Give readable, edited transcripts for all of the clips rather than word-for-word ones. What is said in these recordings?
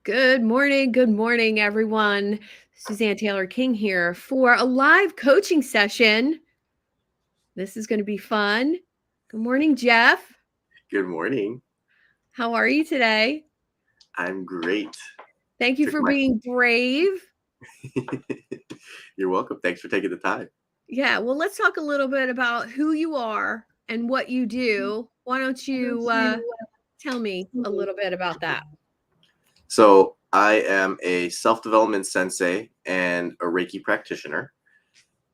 Good morning, everyone. Suzanne Taylor-King here for a live coaching session. This is going to be fun. Good morning, Jeff. Good morning. How are you today? I'm great. Thank you for being brave. You're welcome. Thanks for taking the time. Yeah, well, let's talk a little bit about who you are and what you do. Why don't you tell me a little bit about that? So, I am a self-development sensei and a Reiki practitioner,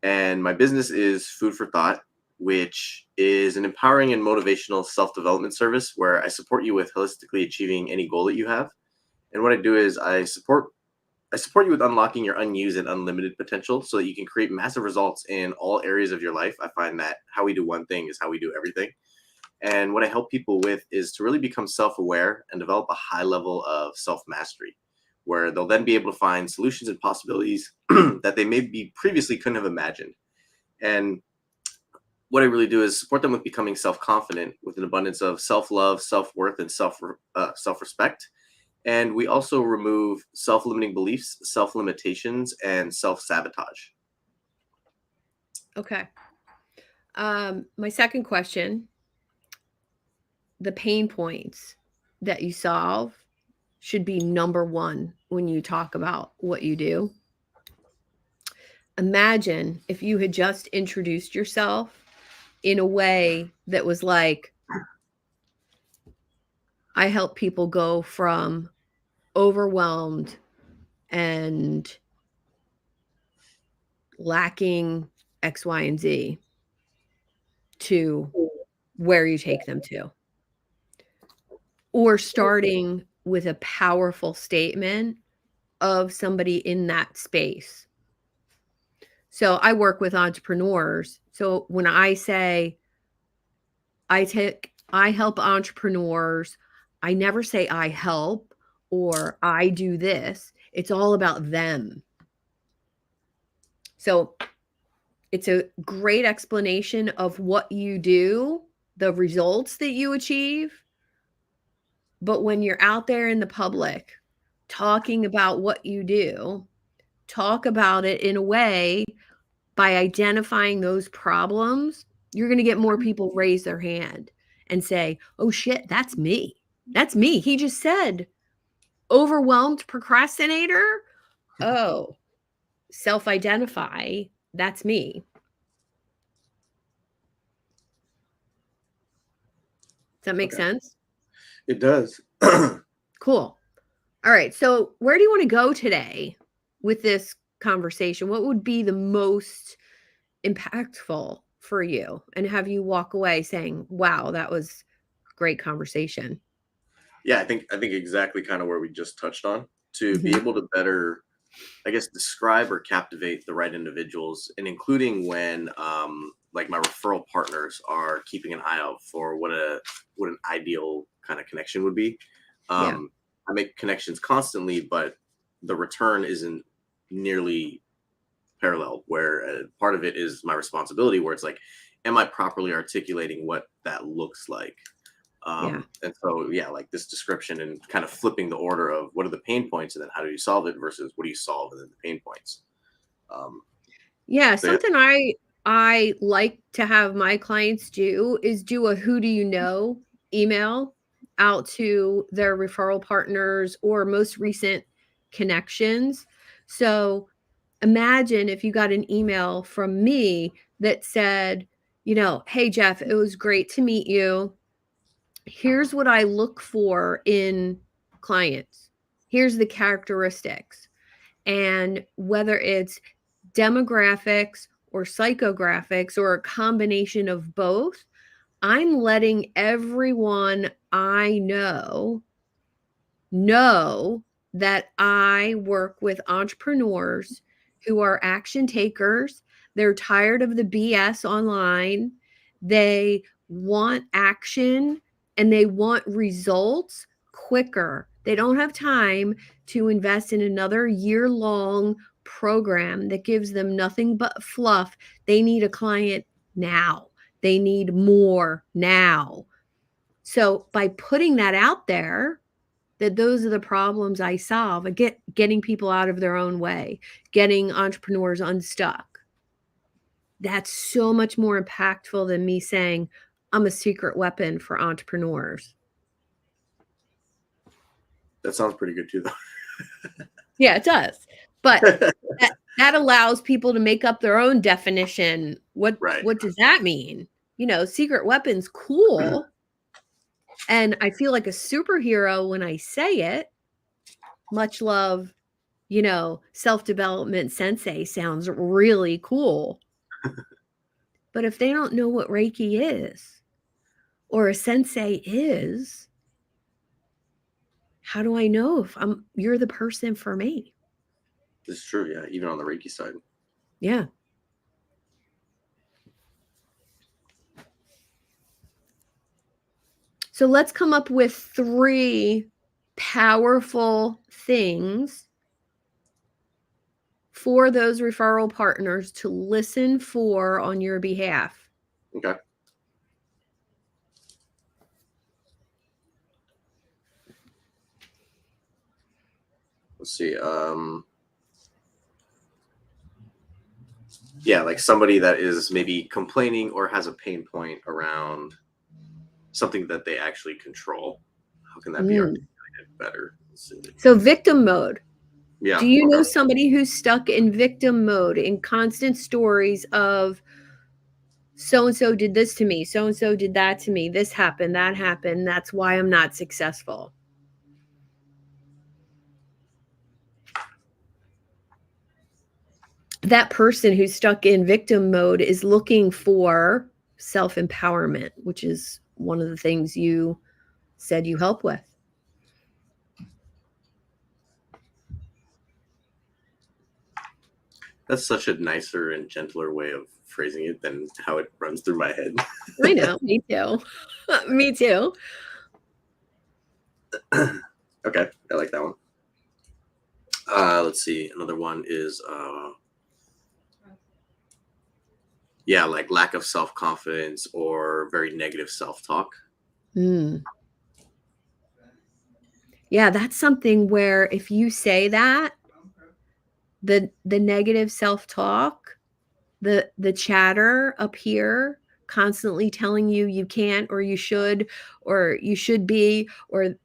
and my business is Food for Thought, which is an empowering and motivational self-development service where I support you with holistically achieving any goal that you have. And what I do is I support you with unlocking your unused and unlimited potential so that you can create massive results in all areas of your life. I find that how we do one thing is how we do everything. And what I help people with is to really become self aware and develop a high level of self mastery, where they'll then be able to find solutions and possibilities that they maybe previously couldn't have imagined. And what I really do is support them with becoming self confident with an abundance of self love, self worth, and self respect. And we also remove self limiting beliefs, self limitations, and self sabotage. Okay. My second question, the pain points that you solve should be number one when you talk about what you do. Imagine if you had just introduced yourself in a way that was like, I help people go from overwhelmed and lacking X, Y, and Z to where you take them to. Or starting with a powerful statement of somebody in that space. So I work with entrepreneurs. So when I say I help entrepreneurs, I never say I help or I do this. It's all about them. So it's a great explanation of what you do, the results that you achieve. But when you're out there in the public talking about what you do, talk about it in a way by identifying those problems, you're going to get more people raise their hand and say, oh shit, that's me. That's me. He just said overwhelmed procrastinator. Oh, self identify. That's me. Does that make sense? It does. Cool. All right. So, where do you want to go today with this conversation? What would be the most impactful for you and have you walk away saying, wow, that was a great conversation? Yeah, I think exactly kind of where we just touched on to be Mhm. able to better, I guess, describe or captivate the right individuals, and including when like my referral partners are keeping an eye out for what an ideal kind of connection would be. Yeah. Um, I make connections constantly, but the return isn't nearly parallel. Where part of it is my responsibility, where it's like, am I properly articulating what that looks like? Yeah. And so, yeah, like this description and kind of flipping the order of what are the pain points and then how do you solve it versus what do you solve and then the pain points. Um, Yeah, so, yeah. something I like to have my clients do is do a who do you know email out to their referral partners or most recent connections. So imagine if you got an email from me that said, hey Jeff, it was great to meet you. Here's what I look for in clients. Here's the characteristics. And whether it's demographics or psychographics or a combination of both, I'm letting everyone I know that I work with entrepreneurs who are action takers. They're tired of the BS online. They want action and they want results quicker. They don't have time to invest in another year-long program that gives them nothing but fluff. They need a client now. They need more now. So by putting that out there, that those are the problems I solve. Getting people out of their own way, getting entrepreneurs unstuck. That's so much more impactful than me saying I'm a secret weapon for entrepreneurs. That sounds pretty good too, though. Yeah, it does. But that allows people to make up their own definition. What does that mean? Secret weapon's cool. And I feel like a superhero when I say it. Much love, self-development sensei sounds really cool. But if they don't know what Reiki is or a sensei is, how do I know if you're the person for me? This is true, yeah, even on the Reiki side. Yeah. So let's come up with 3 powerful things for those referral partners to listen for on your behalf. Okay. Let's see. Yeah, like somebody that is maybe complaining or has a pain point around something that they actually control. How can that be articulated better? So victim mode. Yeah. Do you know somebody who's stuck in victim mode, in constant stories of so-and-so did this to me, so-and-so did that to me, this happened, that's why I'm not successful? That person who's stuck in victim mode is looking for self-empowerment, which is one of the things you said you help with. That's such a nicer and gentler way of phrasing it than how it runs through my head. I know, me too. Me too. Okay, I like that one. Let's see. Another one is like lack of self-confidence or very negative self-talk. Yeah, that's something where if you say that, the negative self-talk, the chatter up here constantly telling you can't, or you should be, or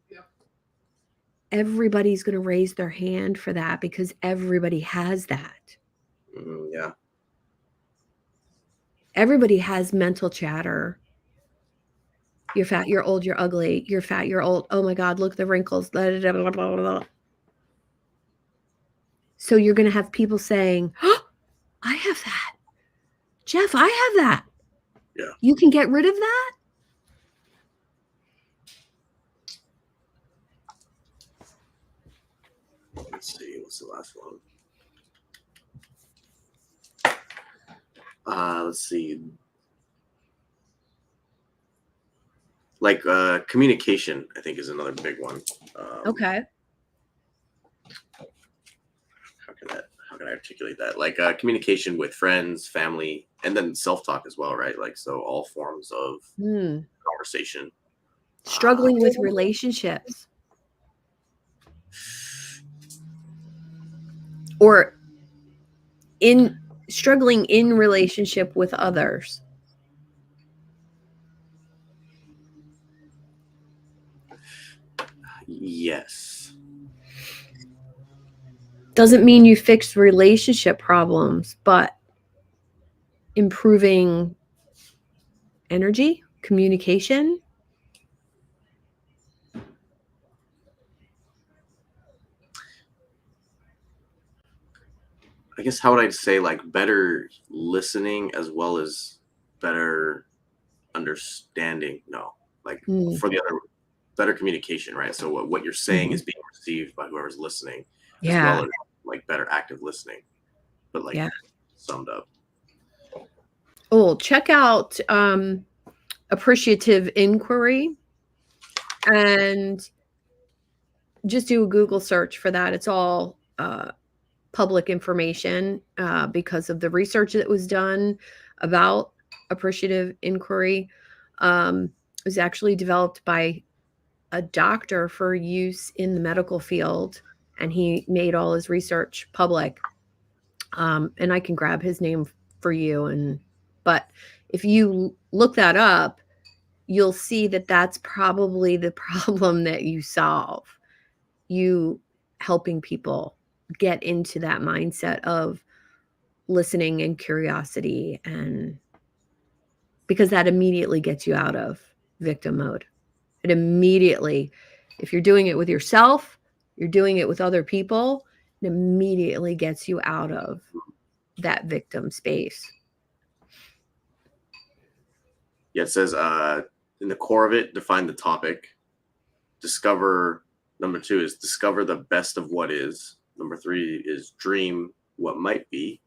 everybody's going to raise their hand for that because everybody has that. Yeah. Everybody has mental chatter. You're fat, you're old, you're ugly, you're fat, you're old. Oh my God, look at the wrinkles. Blah, blah, blah, blah, blah. So you're going to have people saying, oh, I have that. Jeff, I have that. Yeah. You can get rid of that? Let's see. What's the last one? Let's see. Like communication, I think, is another big one. Okay. How can I articulate that? Like communication with friends, family, and then self-talk as well, right? Like, so all forms of conversation. Struggling with relationships. Or struggling in relationship with others. Yes. Doesn't mean you fix relationship problems, but improving energy, communication. I guess how would I say, like, better listening as well as better understanding? No, like for the other, better communication, right? So what you're saying is being received by whoever's listening, as well as like better active listening, but like summed up. Oh, check out appreciative inquiry and just do a Google search for that. It's all public information because of the research that was done about appreciative inquiry. It was actually developed by a doctor for use in the medical field, and he made all his research public. And I can grab his name for you. But if you look that up, you'll see that that's probably the problem that you solve. You helping people get into that mindset of listening and curiosity, and because that immediately gets you out of victim mode. It immediately, if you're doing it with yourself, you're doing it with other people, it immediately gets you out of that victim space. Yeah, it says in the core of it, define the topic. Discover, number 2 is discover the best of what is. Number 3 is dream what might be.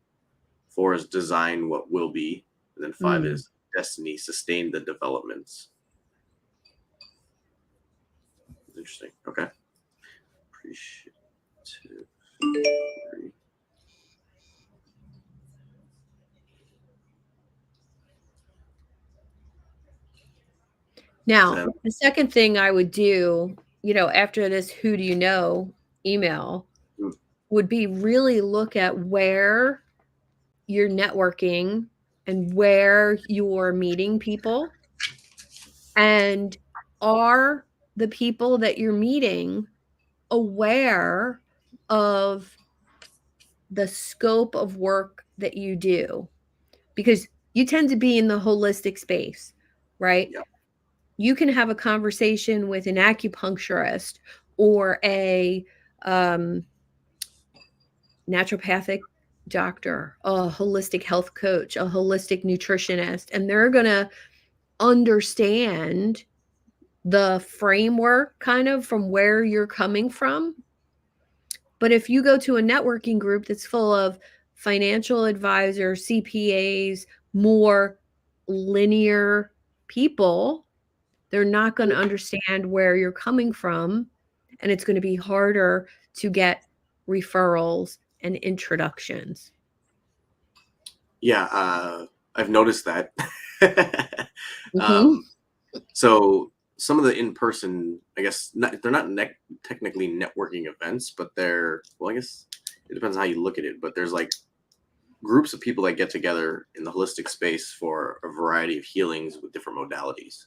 4 is design what will be. And then 5 is destiny, sustain the developments. Interesting. Okay. Appreciative. Now, the second thing I would do, after this who do you know email, would be really look at where you're networking and where you're meeting people. And are the people that you're meeting aware of the scope of work that you do? Because you tend to be in the holistic space, right? Yeah. You can have a conversation with an acupuncturist or a naturopathic doctor, a holistic health coach, a holistic nutritionist, and they're going to understand the framework kind of from where you're coming from. But if you go to a networking group that's full of financial advisors, CPAs, more linear people, they're not going to understand where you're coming from, and it's going to be harder to get referrals and introductions. Yeah, I've noticed that. So some of the in-person, I guess, they're not technically networking events, but I guess it depends on how you look at it. But there's like groups of people that get together in the holistic space for a variety of healings with different modalities.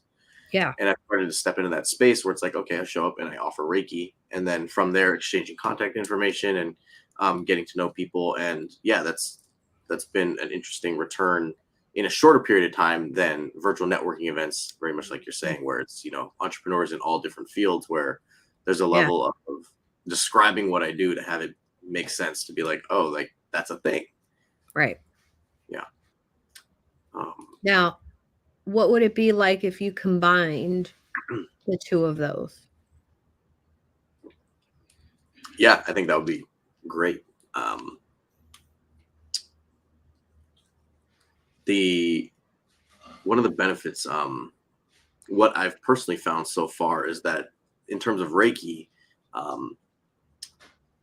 Yeah. And I've started to step into that space where it's like, okay, I show up and I offer Reiki, and then from there exchanging contact information and getting to know people. And yeah, that's been an interesting return in a shorter period of time than virtual networking events, very much like you're saying, where it's, entrepreneurs in all different fields, where there's a level of describing what I do to have it make sense, to be like, oh, like that's a thing. Right. Yeah. Now, what would it be like if you combined the two of those? Yeah, I think that would be great. One of the benefits, what I've personally found so far is that in terms of Reiki, I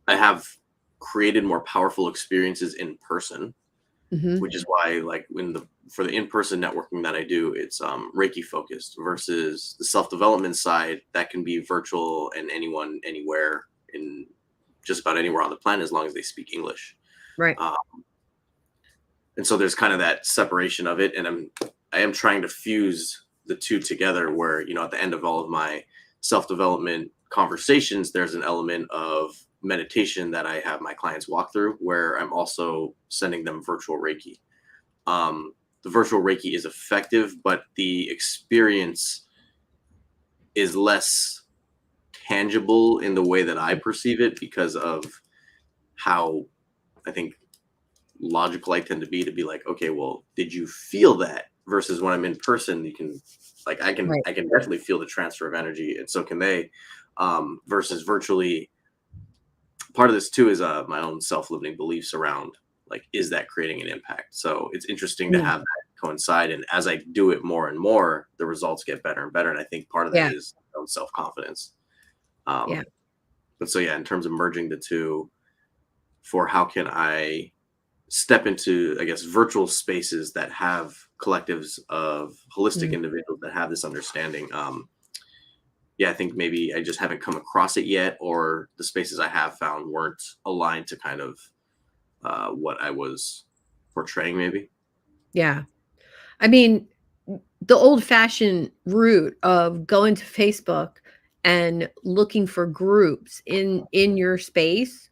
have created more powerful experiences in person, which is why, like, for the in-person networking that I do, it's Reiki focused, versus the self-development side that can be virtual and anyone, anywhere, in just about anywhere on the planet, as long as they speak English. Right. And so there's kind of that separation of it, and I am trying to fuse the two together, where, at the end of all of my self-development conversations, there's an element of meditation that I have my clients walk through, where I'm also sending them virtual Reiki. The virtual Reiki is effective, but the experience is less tangible in the way that I perceive it, because of how, I think, logical I tend to be like, okay, well, did you feel that? Versus when I'm in person, you can, like, I can definitely feel the transfer of energy, and so can they. Versus virtually, part of this too is my own self-limiting beliefs around, like, is that creating an impact? So it's interesting to have that coincide, and as I do it more and more, the results get better and better, and I think part of that is self-confidence. But so in terms of merging the two, for how can I step into, I guess, virtual spaces that have collectives of holistic individuals that have this understanding. yeah, I think maybe I just haven't come across it yet, or the spaces I have found weren't aligned to kind of what I was portraying, maybe. Yeah. I mean, the old-fashioned route of going to Facebook and looking for groups in your space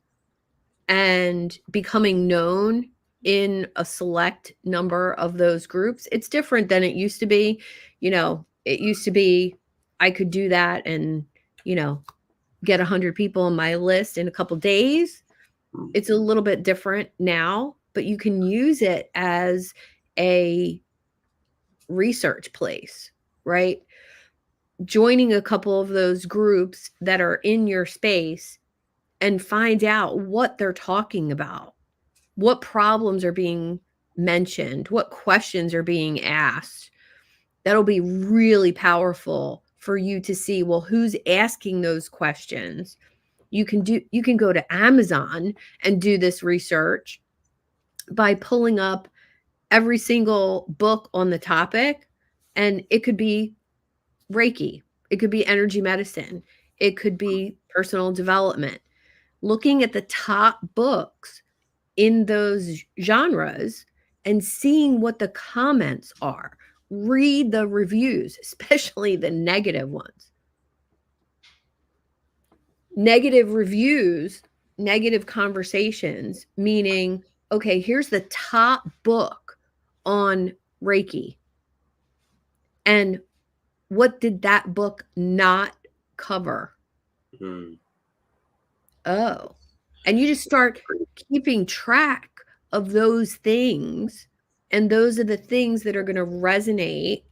and becoming known in a select number of those groups, it's different than it used to be. It used to be I could do that and, you know, get 100 people on my list in a couple days. Mm. It's a little bit different now, but you can use it as a research place, right? Joining a couple of those groups that are in your space and find out what they're talking about, what problems are being mentioned, what questions are being asked. That'll be really powerful for you to see, well, who's asking those questions. You can go to Amazon and do this research by pulling up every single book on the topic, and it could be Reiki, it could be energy medicine, it could be personal development. Looking at the top books in those genres and seeing what the comments are. Read the reviews, especially the negative ones. Negative reviews, negative conversations, meaning, okay, here's the top book on Reiki. And what did that book not cover? Mm. Oh, and you just start keeping track of those things. And those are the things that are going to resonate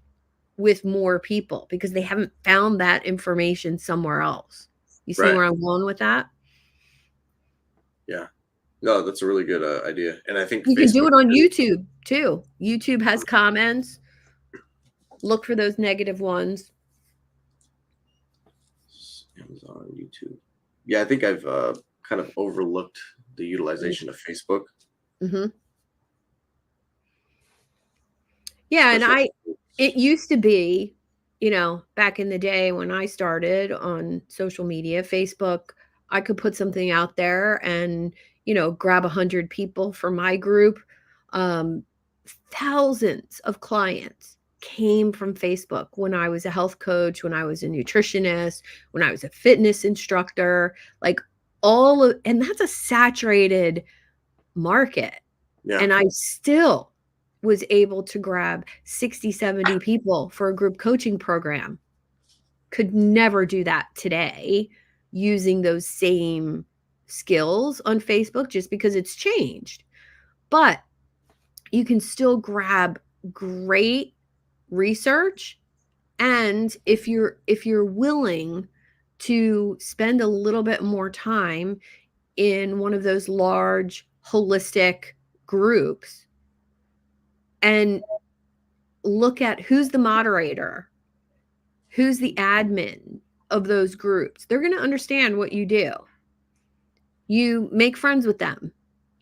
with more people because they haven't found that information somewhere else. You see Right. where I'm going with that? Yeah. No, that's a really good idea. And I think You can do Facebook it on too. YouTube too. YouTube has comments. Look for those negative ones. Amazon, YouTube. Yeah, I think I've kind of overlooked the utilization of Facebook, Mm-hmm. Yeah, and especially. it used to be, back in the day when I started on social media, Facebook, I could put something out there and, grab 100 people for my group. Um, Thousands of clients came from Facebook when I was a health coach, when I was a nutritionist, when I was a fitness instructor, like and that's a saturated market. Yeah. And I still was able to grab 60, 70 people for a group coaching program. Could never do that today using those same skills on Facebook just because it's changed. But you can still grab great research, and if you're willing to spend a little bit more time in one of those large holistic groups and look at who's the moderator, who's the admin of those groups. They're going to understand what you do. You make friends with them.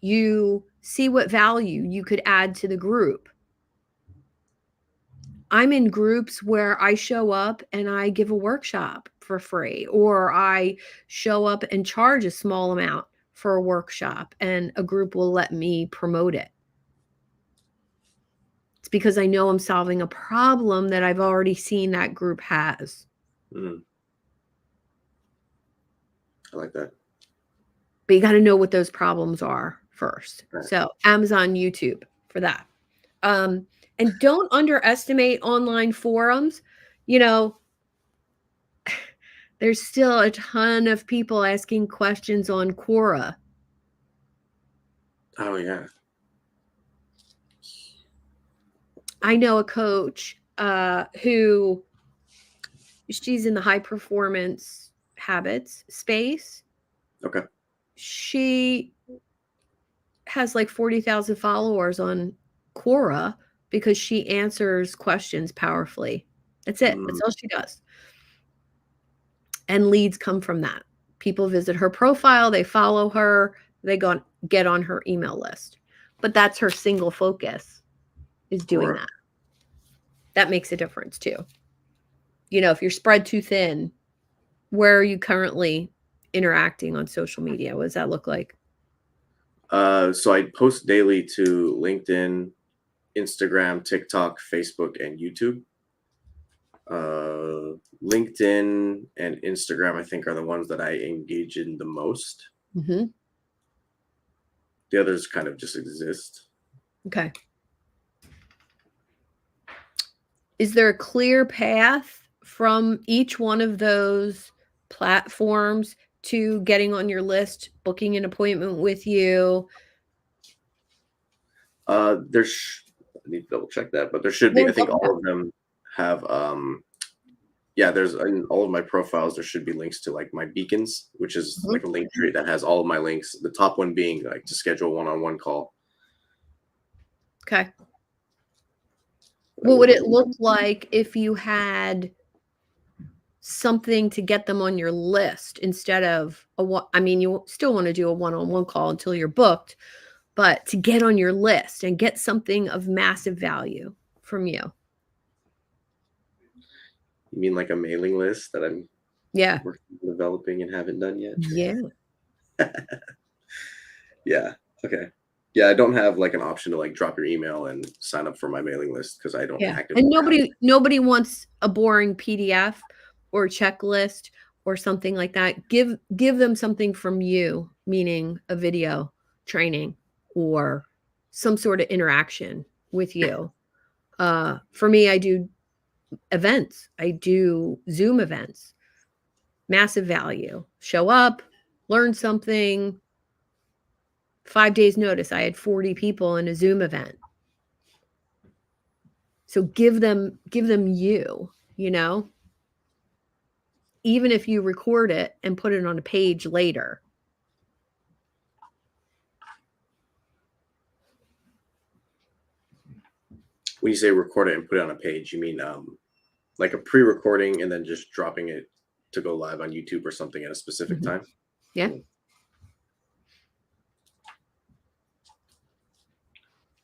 You see what value you could add to the group. I'm in groups where I show up and I give a workshop for free, or I show up and charge a small amount for a workshop, and a group will let me promote it. It's because I know I'm solving a problem that I've already seen that group has. Mm. I like that. But you got to know what those problems are first. Right. So Amazon, YouTube for that. And don't underestimate online forums. There's still a ton of people asking questions on Quora. Oh yeah. I know a coach who she's in the high performance habits space. Okay. She has like 40,000 followers on Quora because she answers questions powerfully. That's it. That's all she does. And leads come from that. People visit her profile, they follow her, they get on her email list. But that's her single focus, is doing that. That makes a difference too. If you're spread too thin, Where are you currently interacting on social media? What does that look like? So I post daily to LinkedIn, Instagram, TikTok, Facebook, and YouTube. LinkedIn and Instagram, I think, are the ones that I engage in the most. Mm-hmm. The others kind of just exist. Okay. Is there a clear path from each one of those platforms to getting on your list, booking an appointment with you? I need to double check that, but there should Yeah, be. I think all of them have. Yeah, there's in all of my profiles. There should be links to like my beacons, which is Mhm. like a link tree that has all of my links. The top one being like to schedule a one-on-one call. Okay. What would it look like if you had something to get them on your list instead of I mean, you still want to do a one-on-one call until you're booked, but to get on your list and get something of massive value from you? You mean like a mailing list that I'm Yeah. working on developing and haven't done yet? Yeah. Yeah. Okay. Yeah, I don't have like an option to like drop your email and sign up for my mailing list because I don't Yeah. actively And have it. nobody wants a boring PDF or checklist or something like that. Give them something from you, meaning a video training or some sort of interaction with you. For me, I do events. I do Zoom events. Massive value. Show up, learn something. 5 days notice. I had 40 people in a Zoom event. So give them you, you know? Even if you record it and put it on a page later. When you say record it and put it on a page, you mean like a pre-recording and then just dropping it to go live on YouTube or something at a specific Mhm. time? Yeah. Mm.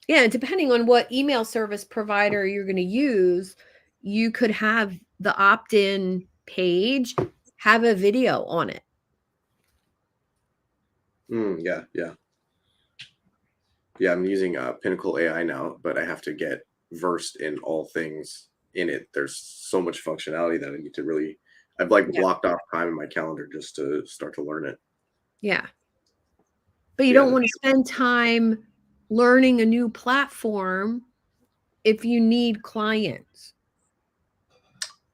Yeah, depending on what email service provider you're going to use, you could have the opt-in page have a video on it. Yeah, yeah. Yeah, I'm using Pinnacle AI now, but I have to get versed in all things in it. There's so much functionality that I need to really. I've like Yeah. blocked off time in my calendar just to start to learn it. Yeah. But you Yeah, don't want to spend time learning a new platform if you need clients.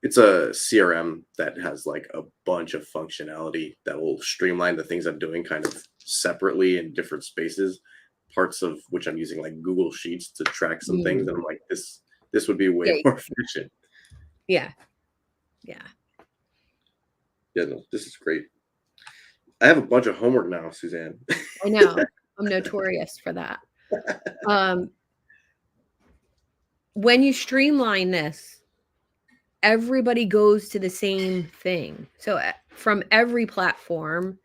it's a CRM that has like a bunch of functionality that will streamline the things I'm doing kind of separately in different spaces. Parts of which I'm using like Google Sheets to track some things, Mm. and I'm like, this would be way Yeah. more efficient. Yeah. Yeah. Yeah, no, this is great. I have a bunch of homework now, Suzanne. I know. I'm notorious for that. When you streamline this, everybody goes to the same thing. So from every platform,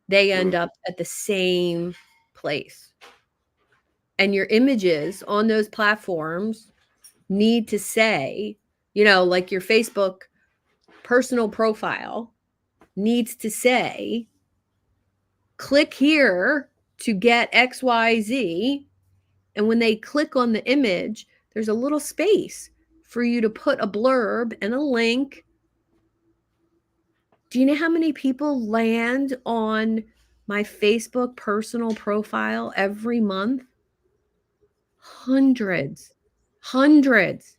they end up at the same place. And your images on those platforms need to say, like your Facebook personal profile needs to say, click here to get XYZ. And when they click on the image, there's a little space for you to put a blurb and a link. Do you know how many people land on my Facebook personal profile every month? Hundreds. Hundreds.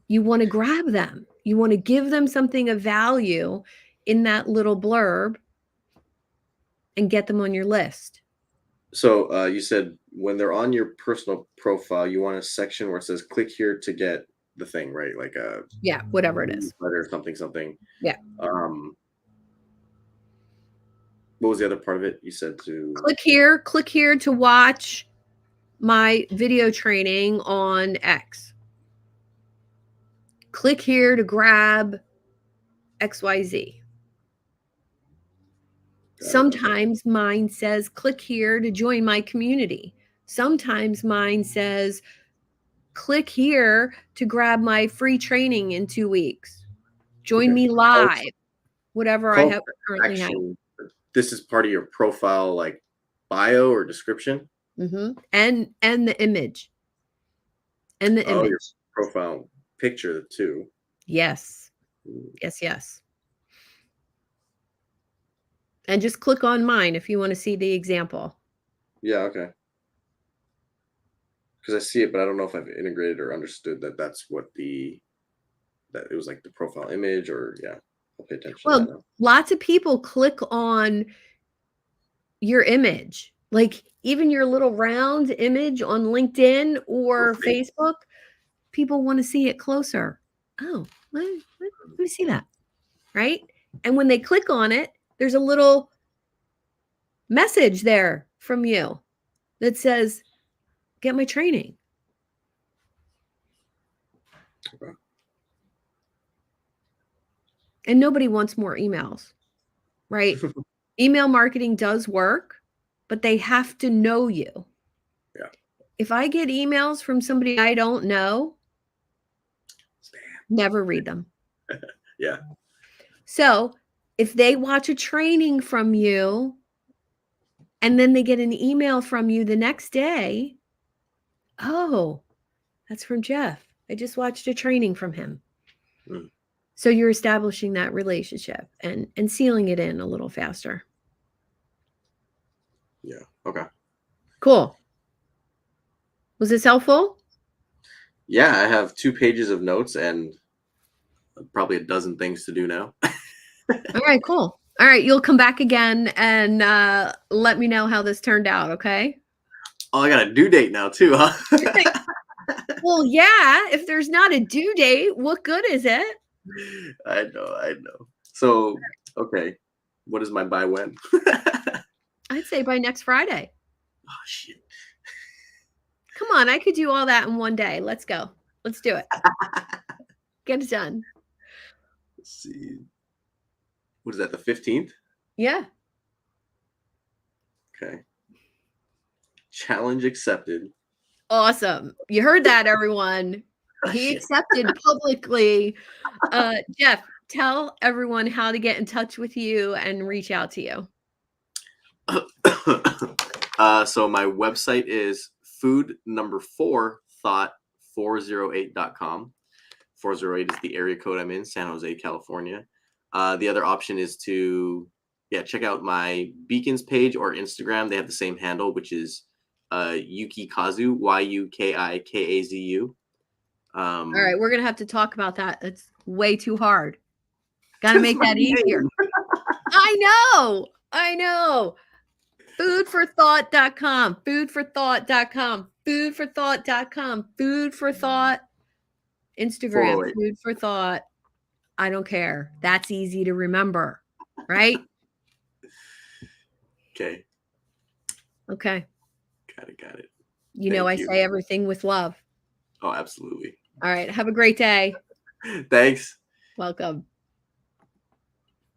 You want to grab them. You want to give them something of value in that little blurb and get them on your list. So you said when they're on your personal profile, you want a section where it says "click here to get the thing," right? Like a Yeah, whatever it is. newsletter, something, something. Yeah. Um, what was the other part of it? You said to Click here to watch my video training on X. Click here to grab XYZ. Sometimes mine says, click here to join my community. Sometimes mine says, click here to grab my free training in 2 weeks. Join me live. whatever I Call have to currently have. action. This is part of your profile, like bio or description. And the image. And the Oh, your image. profile picture too. Yes. Mm. Yes. And just click on mine if you want to see the example. Yeah, okay. Because I see it, but I don't know if I've integrated or understood that that's what that it was like the profile image, or yeah, I'll pay attention to that Well, now. lots of people click on your image, like even your little round image on LinkedIn or Okay. Facebook. People want to see it closer. Oh, let me see that. Right. And when they click on it, there's a little message there from you that says, get my training. Okay. And nobody wants more emails, right? Email marketing does work, but they have to know you. Yeah. If I get emails from somebody I don't know, never read them. Yeah. So if they watch a training from you and then they get an email from you the next day, oh, that's from Jeff. I just watched a training from him. Mm. So you're establishing that relationship and sealing it in a little faster. Yeah. Okay. Cool. Was this helpful? Yeah, I have 2 pages of notes and probably a dozen things to do now. All right, cool. All right, you'll come back again and let me know how this turned out, okay? Oh, I got a due date now too, huh? Well, yeah, if there's not a due date, what good is it? I know. So, okay, what is my by when? I'd say by next Friday. Oh shit. Come on, I could do all that in one day. Let's go. Let's do it. Get it done. Let's see. What is that? The 15th? Yeah. Okay. Challenge accepted. Awesome. You heard that, everyone. Oh, He shit. accepted publicly. Jeff, tell everyone how to get in touch with you and reach out to you. So my website is food number 4 thought 408.com. 408 is the area code I'm in, San Jose, California. The other option is to check out my Beacons page or Instagram. They have the same handle, which is Yukikazu, Yukikazu. All right, we're gonna have to talk about that. It's way too hard. Got to That's make my that easier. name. I know. Foodforthought.com, foodforthought.com, foodforthought.com, food for thought, Instagram, 408. food for thought. I don't care. That's easy to remember, right? Okay. Okay. Got it. You know, I Thank you. say everything with love. Oh, absolutely. All right. Have a great day. Thanks. Welcome.